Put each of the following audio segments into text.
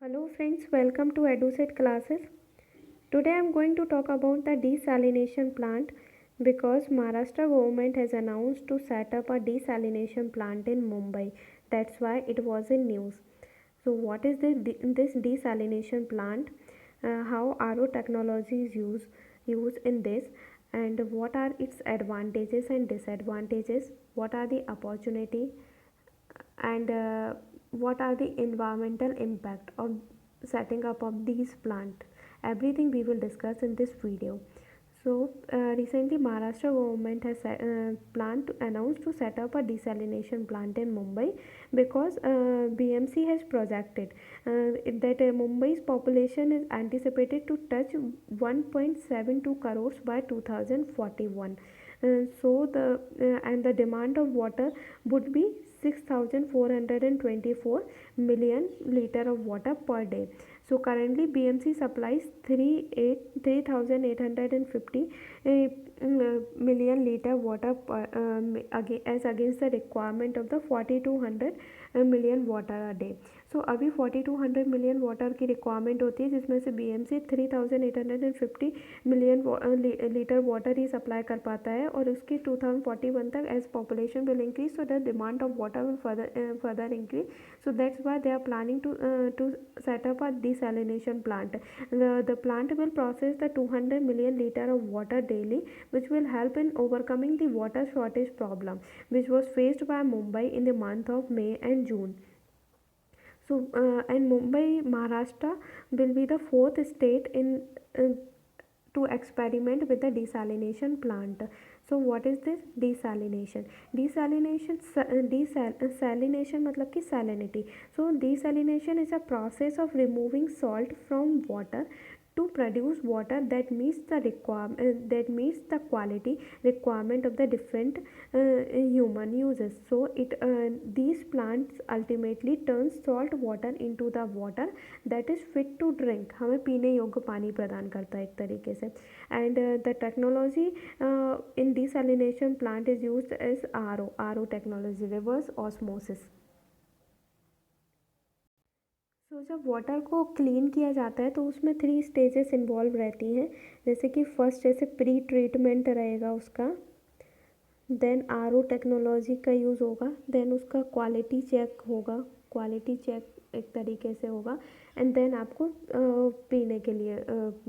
Hello friends, welcome to EduSet classes. Today I am going to talk about the desalination plant because Maharashtra government has announced to set up a desalination plant in Mumbai. That's why it was in news. So what is this desalination plant? How RO technology is used in this, and what are its advantages and disadvantages? What are the opportunity and what are the environmental impact of setting up of these plant? Everything we will discuss in this video. So recently Maharashtra government has planned to announce to set up a desalination plant in Mumbai because BMC has projected that Mumbai's population is anticipated to touch 1.72 crores by 2041. So the and the demand of water would be 6,424 million liter of water per day. So currently BMC supplies 3,850 million liter water per, as against the requirement of the 4,200 million water a day. So अभी 4,200 million water की requirement होती है, जिसमें से BMC 3,850 million litre water ही supply कर पाता है, और उसकी 2041 तक as population will increase, so the demand of water will further increase. So that's why they are planning to set up a desalination plant. The plant will process the 200 million liter of water daily, which will help in overcoming the water shortage problem which was faced by Mumbai in the month of May and June. So and Mumbai, Maharashtra will be the fourth state in to experiment with the desalination plant. So what is this desalination? Desalination मतलब कि salinity. So desalination is a process of removing salt from water to produce water that meets the quality requirement of the different human uses. So these plants ultimately turn salt water into the water that is fit to drink. हमें पीने योग्य पानी प्रदान करता है एक तरीके से. And the technology in desalination plant is used as RO technology, reverse osmosis. तो जब वाटर को क्लीन किया जाता है तो उसमें 3 स्टेजेस इन्वॉल्व रहती हैं. जैसे कि फर्स्ट जैसे प्री ट्रीटमेंट रहेगा उसका, देन RO टेक्नोलॉजी का यूज़ होगा, देन उसका क्वालिटी चेक होगा, क्वालिटी चेक एक तरीके से होगा, एंड देन आपको पीने के लिए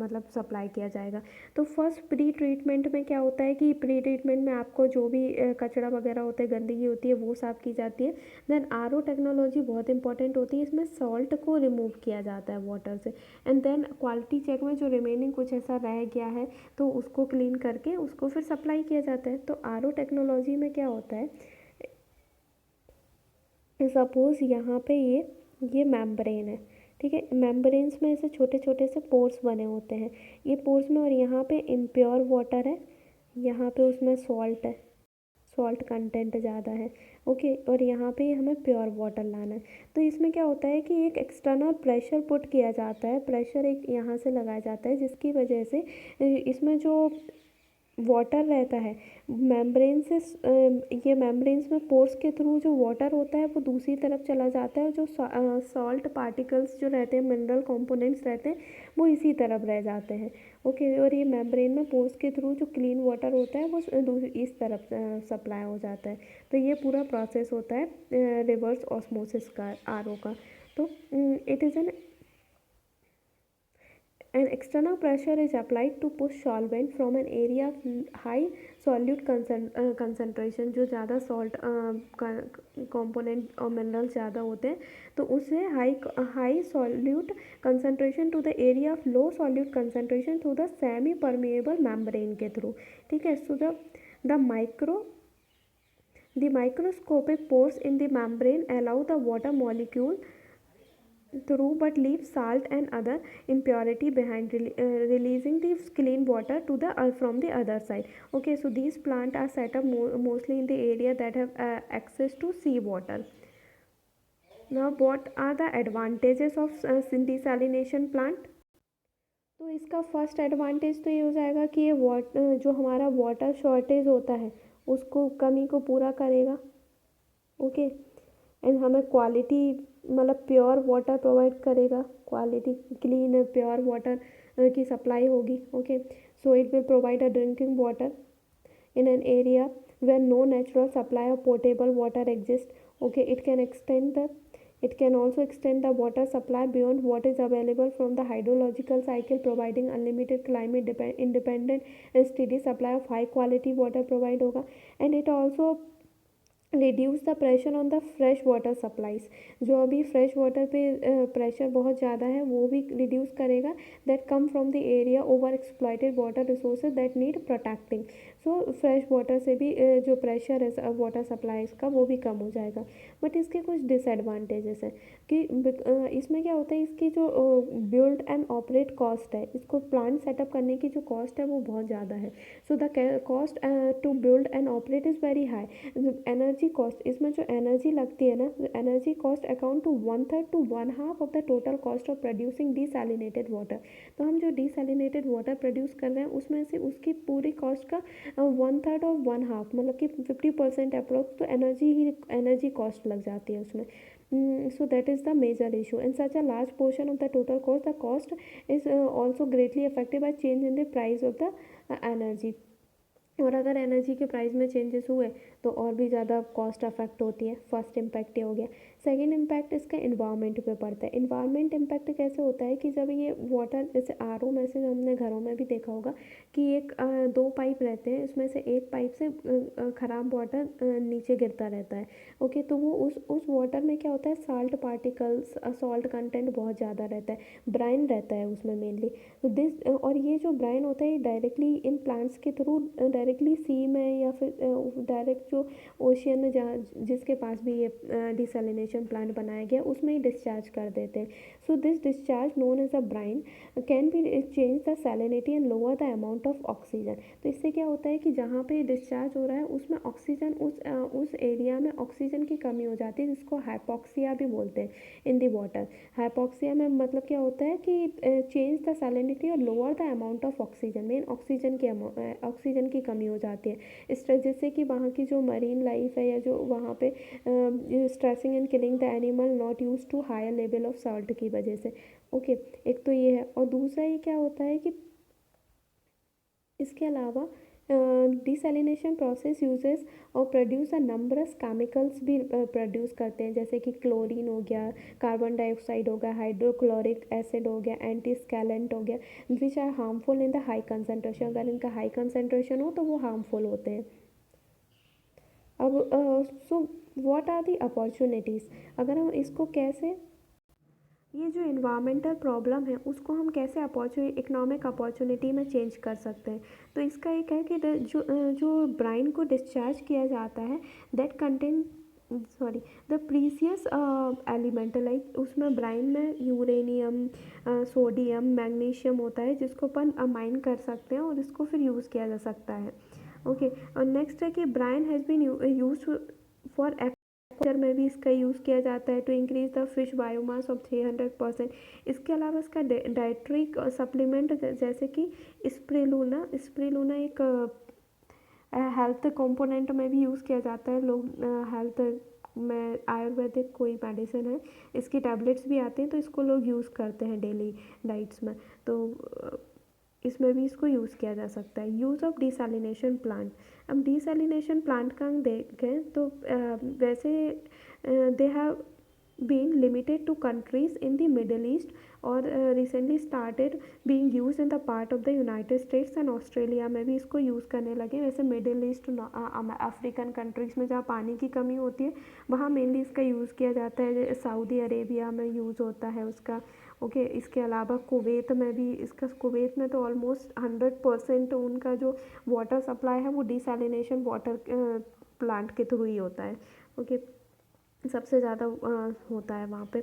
मतलब सप्लाई किया जाएगा. तो फर्स्ट प्री ट्रीटमेंट में क्या होता है कि प्री ट्रीटमेंट में आपको जो भी कचरा वगैरह होता है, गंदगी होती है, वो साफ़ की जाती है. देन RO टेक्नोलॉजी बहुत इंपॉर्टेंट होती है, इसमें सॉल्ट को रिमूव किया जाता है वाटर से. एंड देन क्वालिटी चेक में जो रिमेनिंग कुछ ऐसा रह गया है तो उसको क्लीन करके उसको फिर सप्लाई किया जाता है. तो RO टेक्नोलॉजी में क्या होता है, सपोज़ यहाँ पे ये मेम्ब्रेन है, ठीक है. मेम्ब्रेन्स में ऐसे छोटे छोटे से पोर्स बने होते हैं, ये पोर्स में, और यहाँ पे इम्प्योर वाटर है, यहाँ पे उसमें सॉल्ट है, सॉल्ट कंटेंट ज़्यादा है, ओके. और यहाँ पे हमें प्योर वाटर लाना है. तो इसमें क्या होता है कि एक एक्सटर्नल प्रेशर पुट किया जाता है, प्रेशर एक यहाँ से लगाया जाता है, जिसकी वजह से इसमें जो वाटर रहता है मेम्ब्रेन से, ये मेम्ब्रेन्स में पोर्स के थ्रू जो वाटर होता है वो दूसरी तरफ चला जाता है, जो सॉल्ट पार्टिकल्स जो रहते हैं, मिनरल कंपोनेंट्स रहते हैं, वो इसी तरफ रह जाते हैं, ओके. और ये मेम्ब्रेन में पोर्स के थ्रू जो क्लीन वाटर होता है वो इस तरफ सप्लाई हो जाता है. तो ये पूरा प्रोसेस होता है रिवर्स ऑस्मोसिस का, RO का. तो it is an external pressure is applied to push solvent from an area of high solute concentration. जो ज़्यादा सॉल्ट कंपोनेंट और मिनरल्स ज़्यादा होते हैं तो उससे high solute concentration to the area of low solute concentration through the semi permeable membrane के through, ठीक है. सो the microscopic pores in the membrane allow the water molecule through but leave salt and other impurity behind, releasing the clean water to the from the other side, okay. So these plants are set up mostly in the area that have access to sea water. Now what are the advantages of desalination plant? तो इसका first advantage तो ये हो जाएगा कि ये जो हमारा वाटर शॉर्टेज होता है उसको, कमी को पूरा करेगा, ओके. एंड हमें क्वालिटी मतलब प्योर वाटर प्रोवाइड करेगा, क्वालिटी क्लीन प्योर वाटर की सप्लाई होगी। Okay, so it will provide a drinking water in an area where no natural supply of potable water exists. Okay, it can also extend the water supply beyond what is available from the hydrological cycle, providing unlimited climate independent and steady supply of high quality water provide होगा। And it also reduce the pressure on the fresh water supplies, जो अभी fresh water पे pressure बहुत ज़्यादा है वो भी reduce करेगा, that come from the area over exploited water resources that need protecting. So fresh water से भी जो प्रेशर है वाटर सप्लाईज का वो भी कम हो जाएगा। बट इसके कुछ डिसएडवांटेजेस हैं कि इसमें क्या होता है, इसकी जो बिल्ड एंड ऑपरेट कॉस्ट है, इसको प्लांट सेटअप करने की जो कॉस्ट है वो बहुत ज़्यादा है। So the cost to build and operate is very high. Energy cost, इसमें जो एनर्जी लगती है ना, energy cost account to 1/3 to 1/2 of the total cost of producing desalinated water. तो हम जो डिसैलिनेटेड वाटर प्रोड्यूस कर रहे हैं उसमें से उसकी पूरी कॉस्ट का 1/3 और 1/2 मतलब कि 50% अप्रोक्स तो एनर्जी कॉस्ट लग जाती है उसमें। So that is the major issue, and such a large portion of the total cost, the cost is also greatly affected by change in the price of the energy। और अगर energy के price में changes हुए तो और भी ज़्यादा cost affect होती है। फर्स्ट इम्पैक्ट ये हो गया। सेकेंड इम्पैक्ट इसका इन्वायरमेंट पे पड़ता है। इन्वायरमेंट इम्पैक्ट कैसे होता है कि जब ये वाटर जैसे आरओ में से हमने घरों में भी देखा होगा कि एक दो पाइप रहते हैं, इसमें से एक पाइप से ख़राब वाटर नीचे गिरता रहता है। ओके, तो वो उस वाटर में क्या होता है, साल्ट पार्टिकल्स, सॉल्ट कंटेंट बहुत ज़्यादा रहता है, ब्राइन रहता है उसमें मेनली। तो और ये जो ब्राइन होता है ये डायरेक्टली इन प्लांट्स के थ्रू डायरेक्टली सी में या फिर डायरेक्ट जो ओशियन में जहाँ जिसके पास भी ये डिसैलिनेशन प्लांट बनाया गया उसमें ही डिस्चार्ज कर देते हैं। So this discharge known as a brine can be change the salinity and lower the amount of oxygen. तो इससे क्या होता है कि जहाँ पे डिस्चार्ज हो रहा है उसमें ऑक्सीजन उस एरिया में ऑक्सीजन की कमी हो जाती है, जिसको हाइपोक्सिया भी बोलते हैं इन दी वाटर। हाइपोक्सिया में मतलब क्या होता है कि चेंज द सैलिनिटी और lower the amount of oxygen, main oxygen की कमी हो जाती है। इस तरह जिससे कि वहाँ की जो मरीन लाइफ है या जो वहाँ पे stressing and killing the animal not use to higher level of salt की वजह से। ओके, एक तो ये है, और दूसरा ये क्या होता है कि इसके अलावा डिसैलिनेशन प्रोसेस यूजेस और प्रोड्यूस अ नंबरस केमिकल्स भी प्रोड्यूस करते हैं, जैसे कि क्लोरीन हो गया, कार्बन डाइऑक्साइड हो गया, हाइड्रोक्लोरिक एसिड हो गया, एंटी स्कैलेंट हो गया, which are harmful in the high concentration. अगर इनका हाई कंसनट्रेशन हो तो वो हार्मफुल होते हैं। अब so what are the opportunities, अगर हम इसको कैसे, ये जो इन्वामेंटल प्रॉब्लम है उसको हम कैसे इकोनॉमिक अपॉर्चुनिटी में चेंज कर सकते हैं। तो इसका एक है कि जो ब्राइन को डिस्चार्ज किया जाता है that contain the precious element, like उसमें ब्राइन में यूरेनियम, सोडियम, मैग्नीशियम होता है जिसको अपन माइन कर सकते हैं और इसको फिर यूज़ किया जा सकता है। ओके, और नेक्स्ट है कि brine has been use for aquaculture में भी इसका यूज़ किया जाता है to increase the fish biomass of 300%। इसके अलावा इसका डाइट्री सप्लीमेंट जैसे कि स्प्रिलूना एक हेल्थ कंपोनेंट में भी यूज़ किया जाता है। लोग हेल्थ में आयुर्वेदिक कोई मेडिसिन है, इसकी टैबलेट्स भी आते हैं तो इसको लोग यूज़ करते हैं डेली डाइट्स में, तो इसमें भी इसको यूज़ किया जा सकता है। यूज़ ऑफ डिसैलिनेशन प्लांट, अब डिसैलिनेशन प्लांट का हम देखें तो वैसे they have being limited to countries in the Middle East और recently started being used in the part of the United States and Australia में भी इसको यूज़ करने लगे। वैसे मिडिल ईस्ट अफ्रीकन कंट्रीज़ में जहाँ पानी की कमी होती है वहाँ मेनली इसका यूज़ किया जाता है। सऊदी अरेबिया में यूज़ होता है उसका। ओके, इसके अलावा कुवैत में भी इसका, कुवैत में तो ऑलमोस्ट 100% उनका जो वाटर सप्लाई है वो डिसैलिनेशन वाटर प्लांट के थ्रू ही होता है। ओके, सबसे ज़्यादा होता है वहाँ पे।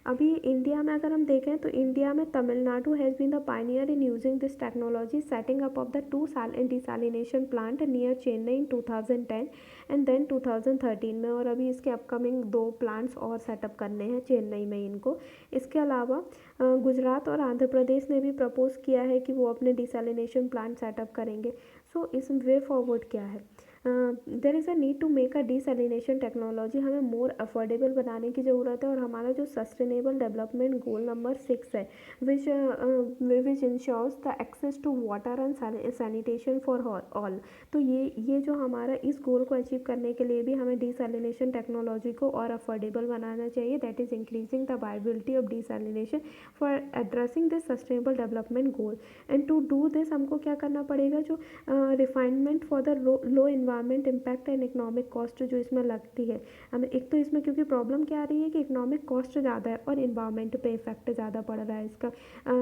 अभी इंडिया में अगर हम देखें तो इंडिया में Tamil Nadu has been the pioneer in using this technology, setting up of the 2 desalination plant near Chennai in 2010 and then 2013 में, और अभी इसके अपकमिंग 2 प्लांट्स और सेटअप करने हैं चेन्नई में इनको। इसके अलावा गुजरात और आंध्र प्रदेश ने भी प्रपोज किया है कि वो अपने डिसैलिनेशन प्लांट सेटअप करेंगे। सो इस वे फॉरवर्ड क्या है, there is a need to make a desalination technology, हमें मोर अफोर्डेबल बनाने की ज़रूरत है। और हमारा जो सस्टेनेबल डेवलपमेंट गोल नंबर 6 है, which ensures the access to water and sanitation for all. तो ये जो हमारा इस गोल को अचीव करने के लिए भी हमें डिसैलिनेशन टेक्नोलॉजी को और अफोर्डेबल बनाना चाहिए, that is increasing the viability of desalination for addressing this sustainable development goal. And to do this हमको क्या करना पड़ेगा, जो refinement for the low environment impact and economic cost जो इसमें लगती है हमें, एक तो इसमें क्योंकि प्रॉब्लम क्या आ रही है कि इकोनॉमिक कॉस्ट ज़्यादा है और इन्वायरमेंट पे इफेक्ट ज़्यादा पड़ रहा है, इसका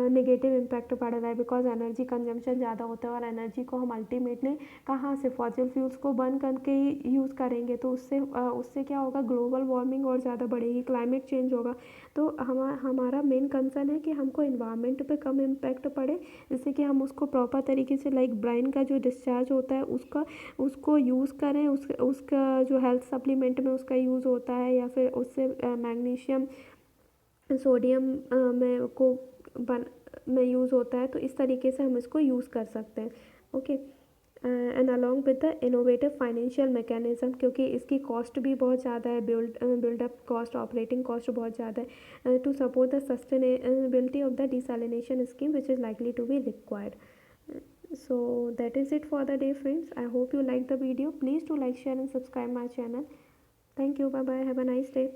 नेगेटिव इम्पैक्ट पड़ रहा है, बिकॉज एनर्जी कंजम्पशन ज़्यादा होता है और एनर्जी को हम अल्टीमेटली कहाँ से, फॉसिल फ्यूल्स को बर्न करके ही यूज़ करेंगे, तो उससे क्या होगा, ग्लोबल वार्मिंग और ज़्यादा बढ़ेगी, क्लाइमेट चेंज होगा। तो हमारा मेन कंसर्न है कि हमको इन्वायरमेंट पे कम इम्पैक्ट पड़े, जिससे कि हम उसको प्रॉपर तरीके से, लाइक ब्राइन का जो डिस्चार्ज होता है उसको यूज़ करें, उसका जो हेल्थ सप्लीमेंट में उसका यूज़ होता है, या फिर उससे मैग्नीशियम सोडियम बन में यूज़ होता है, तो इस तरीके से हम इसको यूज़ कर सकते हैं। Okay, and along with the innovative financial mechanism, क्योंकि इसकी कॉस्ट भी बहुत ज़्यादा है, बिल्डअप कॉस्ट, ऑपरेटिंग कॉस्ट बहुत ज़्यादा है, to support the sustainability of the desalination scheme which is likely to be required. So that is it for the day, friends. I hope you like the video. Please do like, share and subscribe my channel. Thank you. Bye bye. Have a nice day.